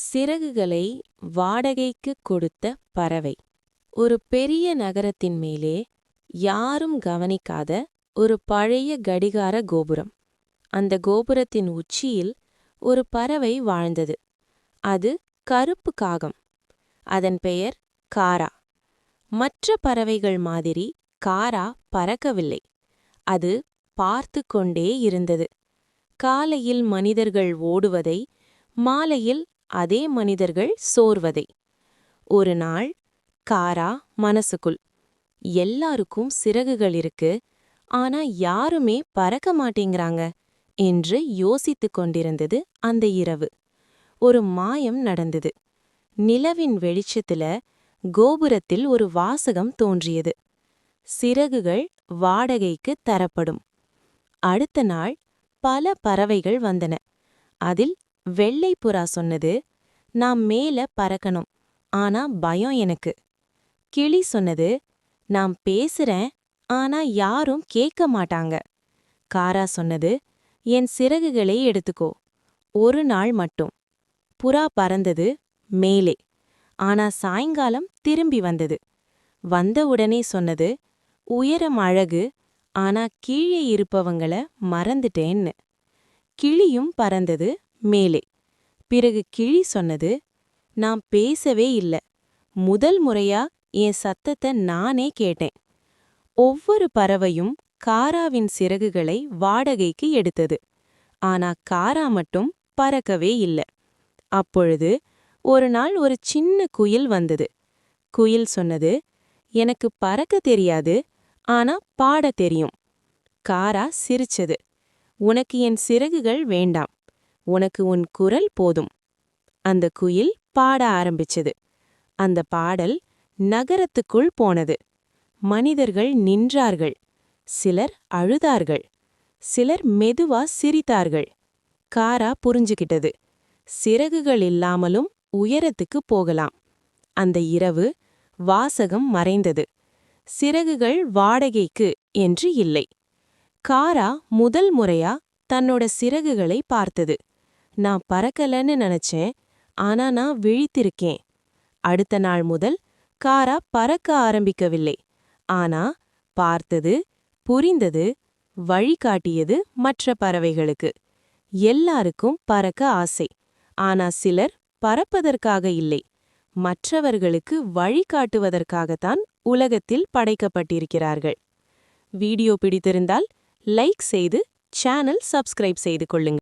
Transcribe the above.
சிறகுகளை வாடகைக்குக் கொடுத்த பறவை. ஒரு பெரிய நகரத்தின் மேலே யாரும் கவனிக்காத ஒரு பழைய கடிகார கோபுரம். அந்த கோபுரத்தின் உச்சியில் ஒரு பறவை வாழ்ந்தது. அது கருப்பு காகம். அதன் பெயர் காரா. மற்ற பறவைகள் மாதிரி காரா பறக்கவில்லை. அது பார்த்து கொண்டே இருந்தது. காலையில் மனிதர்கள் ஓடுவதை, மாலையில் அதே மனிதர்கள் சோர்வதை. ஒரு நாள் காரா மனசுக்குள், எல்லாருக்கும் சிறகுகள் இருக்கு, ஆனா யாருமே பறக்க மாட்டேங்கிறாங்க என்று யோசித்துக் கொண்டிருந்தது. அந்த இரவு ஒரு மாயம் நடந்தது. நிலவின் வெளிச்சத்துல கோபுரத்தில் ஒரு வாசகம் தோன்றியது. சிறகுகள் வாடகைக்கு தரப்படும். அடுத்த நாள் பல பறவைகள் வந்தன. அதில் வெள்ளை புறா சொன்னது, நான் மேல பறக்கணும், ஆனா பயம் எனக்கு. கிளி சொன்னது, நான் பேசுறேன், ஆனா யாரும் கேட்க மாட்டாங்க. காரா சொன்னது, என் சிறகுகளை எடுத்துக்கோ, ஒரு நாள் மட்டும். புறா பறந்தது மேலே. ஆனா சாயங்காலம் திரும்பி வந்தது. வந்தவுடனே சொன்னது, உயரம் அழகு, ஆனா கீழே இருப்பவங்கள மறந்துட்டேன்னு. கிளியும் பறந்தது மேலே. பிறகு கிளி சொன்னது, நான் பேசவே இல்ல, முதல் முறையா என் சத்தத்தை நானே கேட்டேன். ஒவ்வொரு பறவையும் காராவின் சிறகுகளை வாடகைக்கு எடுத்தது. ஆனா காரா மட்டும் பறக்கவே இல்ல. அப்பொழுது ஒரு நாள் ஒரு சின்ன குயில் வந்தது. குயில் சொன்னது, எனக்கு பறக்க தெரியாது, ஆனா பாட தெரியும். காரா சிரிச்சது, உனக்கு என் சிறகுகள் வேண்டாம், உனக்கு உன் குரல் போதும். அந்த குயில் பாட ஆரம்பிச்சது. அந்த பாடல் நகரத்துக்குள் போனது. மனிதர்கள் நின்றார்கள். சிலர் அழுதார்கள். சிலர் மெதுவா சிரித்தார்கள். காரா புரிஞ்சுகிட்டது, சிறகுகள் இல்லாமலும் உயரத்துக்கு போகலாம். அந்த இரவு வாசகம் மறைந்தது. சிறகுகள் வாடகைக்கு என்று இல்லை. காரா முதல் முறையா தன்னோட சிறகுகளை பார்த்தது. நான் பறக்கலன்னு நினைச்சேன், ஆனா நான் விழித்திருக்கேன். அடுத்த நாள் முதல் காரா பறக்க ஆரம்பிக்கவில்லை. ஆனா பார்த்தது, புரிந்தது, வழிகாட்டியது மற்ற பறவைகளுக்கு. எல்லாருக்கும் பறக்க ஆசை. ஆனா சிலர் பறப்பதற்காக இல்லை, மற்றவர்களுக்கு வழிகாட்டுவதற்காகத்தான் உலகத்தில் படைக்கப்பட்டிருக்கிறார்கள். வீடியோ பிடித்திருந்தால் லைக் செய்து சேனல் சப்ஸ்கிரைப் செய்து கொள்ளுங்கள்.